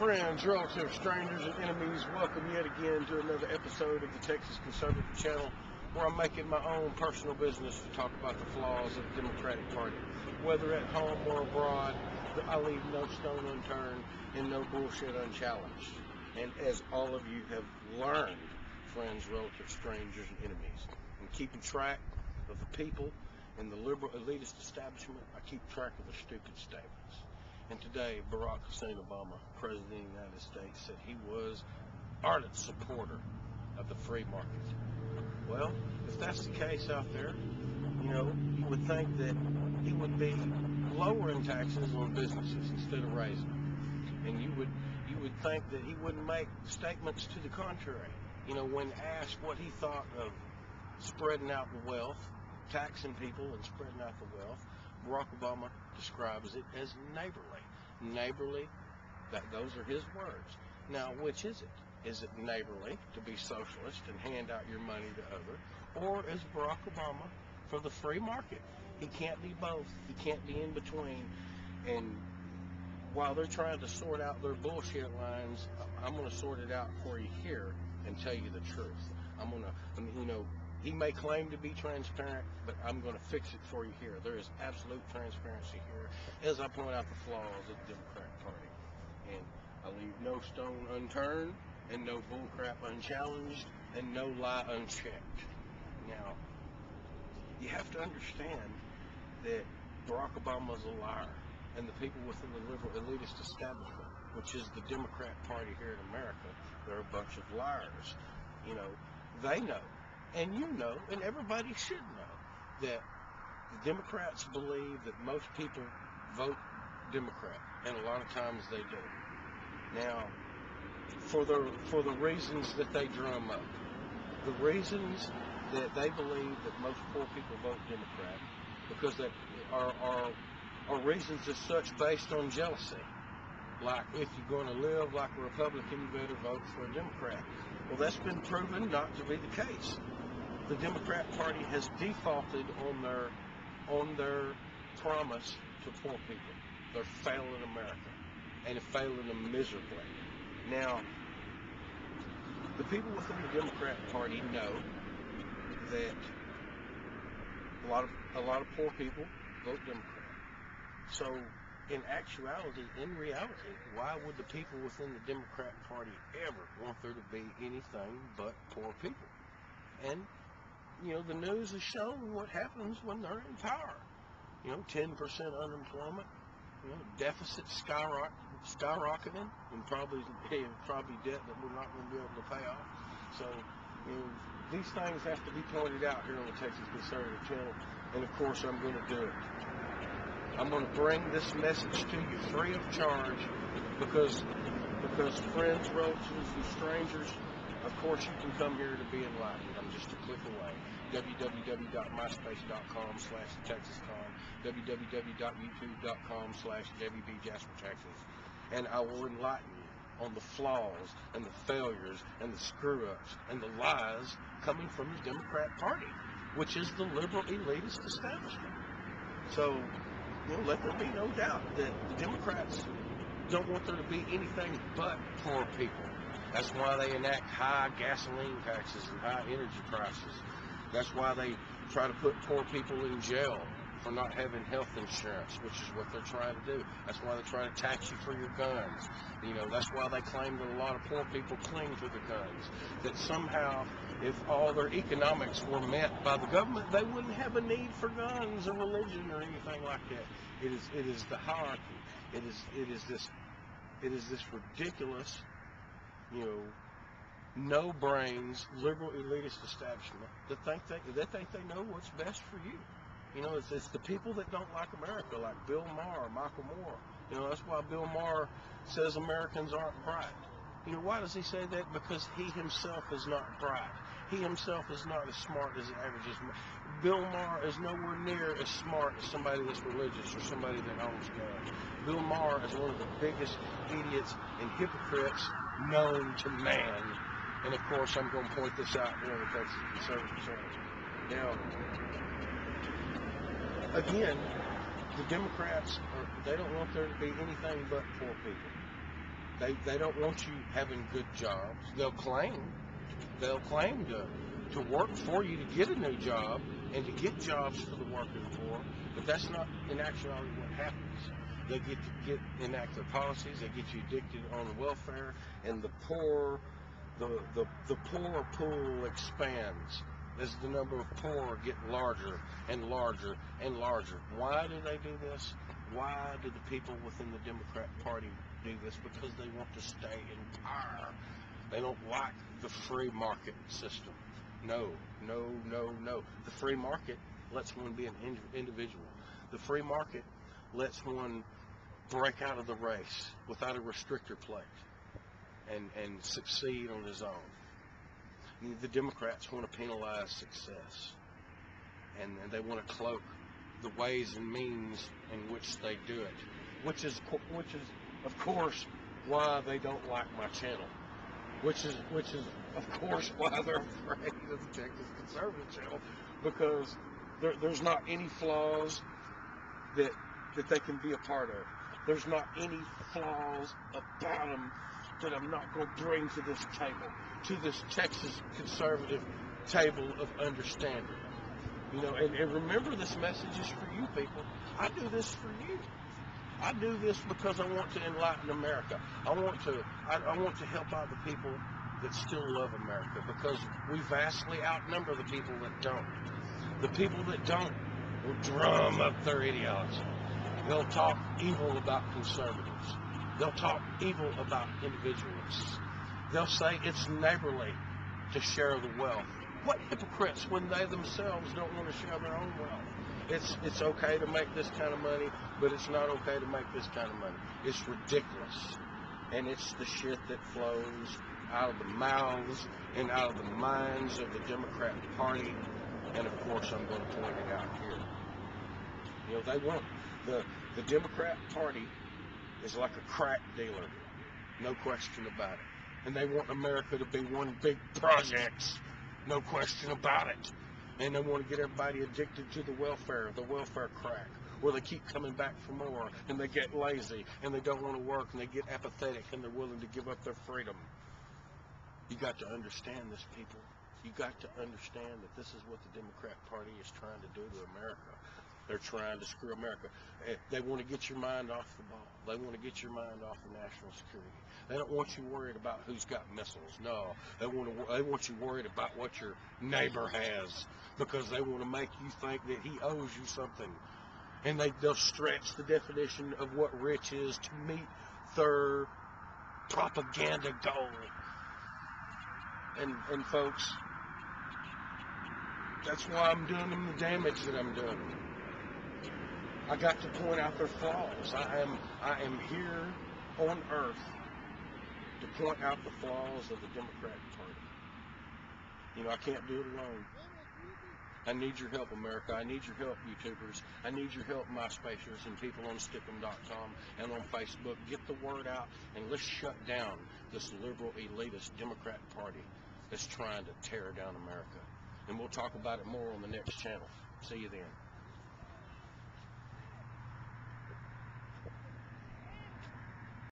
Friends, relatives, strangers, and enemies, welcome yet again to another episode of the Texas Conservative Channel, where I'm making my own personal business to talk about the flaws of the Democratic Party. Whether at home or abroad, I leave no stone unturned and no bullshit unchallenged. And as all of you have learned, friends, relatives, strangers, and enemies, in keeping track of the people in the liberal elitist establishment, I keep track of the stupid statements. And today, Barack Hussein Obama, President of the United States, said he was ardent supporter of the free market. Well, if that's the case out there, you would think that he would be lowering taxes on businesses instead of raising them. And you would think that he wouldn't make statements to the contrary. When asked what he thought of spreading out the wealth, taxing people and spreading out the wealth, Barack Obama describes it as neighborly. Neighborly, those are his words. Now, which is it? Is it neighborly to be socialist and hand out your money to others? Or is Barack Obama for the free market? He can't be both. He can't be in between. And while they're trying to sort out their bullshit lines, I'm going to sort it out for you here and tell you the truth. He may claim to be transparent, but I'm going to fix it for you here. There is absolute transparency here as I point out the flaws of the Democratic Party. And I leave no stone unturned and no bullcrap unchallenged and no lie unchecked. Now, you have to understand that Barack Obama is a liar, and the people within the liberal elitist establishment, which is the Democrat Party here in America, they're a bunch of liars. They know. And and everybody should know, that the Democrats believe that most people vote Democrat, and a lot of times they do. Now, for the reasons that they drum up, the reasons that they believe that most poor people vote Democrat, because that are reasons as such based on jealousy. Like, if you're going to live like a Republican, you better vote for a Democrat. Well, that's been proven not to be the case. The Democrat Party has defaulted on their promise to poor people. They're failing America, and failing them miserably. Now, the people within the Democrat Party know that a lot of poor people vote Democrat. So, in actuality, in reality, why would the people within the Democrat Party ever want there to be anything but poor people? And the news has shown what happens when they're in power. 10% unemployment, deficit skyrocketing, and probably debt that we're not going to be able to pay off. So, these things have to be pointed out here on the Texas Conservative Channel, and of course I'm going to do it. I'm going to bring this message to you free of charge because friends, relatives, and strangers, of course, you can come here to be enlightened. I'm just a click away. www.myspace.com/TexasCon, www.youtube.com/JVBJASPERTX, and I will enlighten you on the flaws and the failures and the screw-ups and the lies coming from the Democrat Party, which is the liberal elitist establishment. So, let there be no doubt that the Democrats don't want there to be anything but poor people. That's why they enact high gasoline taxes and high energy prices. That's why they try to put poor people in jail for not having health insurance, which is what they're trying to do. That's why they try to tax you for your guns. That's why they claim that a lot of poor people cling to the guns. That somehow, if all their economics were met by the government, they wouldn't have a need for guns or religion or anything like that. It is the hierarchy. It is this ridiculous, no brains, liberal elitist establishment that think they know what's best for you. It's the people that don't like America, like Bill Maher, Michael Moore. That's why Bill Maher says Americans aren't bright. Why does he say that? Because he himself is not bright. He himself is not as smart as the average. Bill Maher is nowhere near as smart as somebody that's religious or somebody that owns guns. Bill Maher is one of the biggest idiots and hypocrites known to man. And of course, I'm going to point this out here on the Texas Conservative Channel. Now, again, the Democrats, they don't want there to be anything but poor people. They don't want you having good jobs. They'll claim to work for you to get a new job and to get jobs for the working poor, but that's not in actuality what happens. They enact their policies, they get you addicted on welfare, and the poor pool expands as the number of poor get larger and larger and larger. Why do they do this? Why do the people within the Democrat Party do this? Because they want to stay in power. They don't like the free market system. No. The free market lets one be an individual. The free market lets one break out of the race without a restrictor plate and succeed on his own. The Democrats want to penalize success, and they want to cloak the ways and means in which they do it, which is of course why they don't like my channel, which is of course why they're afraid of the Texas Conservative channel, because there's not any flaws that they can be a part of. There's not any flaws about them that I'm not going to bring to this table, to this Texas conservative table of understanding. You know, and remember, this message is for you people. I do this for you. I do this because I want to enlighten America. I want to help out the people that still love America, because we vastly outnumber the people that don't. The people that don't will drum up their ideology. They'll talk evil about conservatives. They'll talk evil about individualists. They'll say it's neighborly to share the wealth. What hypocrites when they themselves don't want to share their own wealth. It's okay to make this kind of money, but it's not okay to make this kind of money. It's ridiculous. And it's the shit that flows out of the mouths and out of the minds of the Democrat Party. And of course, I'm going to point it out here. You know, they want the Democrat Party is like a crack dealer, no question about it. And they want America to be one big project, no question about it. And they want to get everybody addicted to the welfare crack, where they keep coming back for more, and they get lazy, and they don't want to work, and they get apathetic, and they're willing to give up their freedom. You got to understand this, people. You got to understand that this is what the Democrat Party is trying to do to America. They're trying to screw America. They want to get your mind off the ball. They want to get your mind off of national security. They don't want you worried about who's got missiles. No, they want you worried about what your neighbor has, because they want to make you think that he owes you something. And they'll stretch the definition of what rich is to meet their propaganda goal. And folks, that's why I'm doing them the damage that I'm doing. I got to point out their flaws. I am here on earth to point out the flaws of the Democratic Party. You know, I can't do it alone. I need your help, America. I need your help, YouTubers. I need your help, MySpacers and people on Stickem.com and on Facebook. Get the word out, and let's shut down this liberal, elitist Democrat Party that's trying to tear down America. And we'll talk about it more on the next channel. See you then.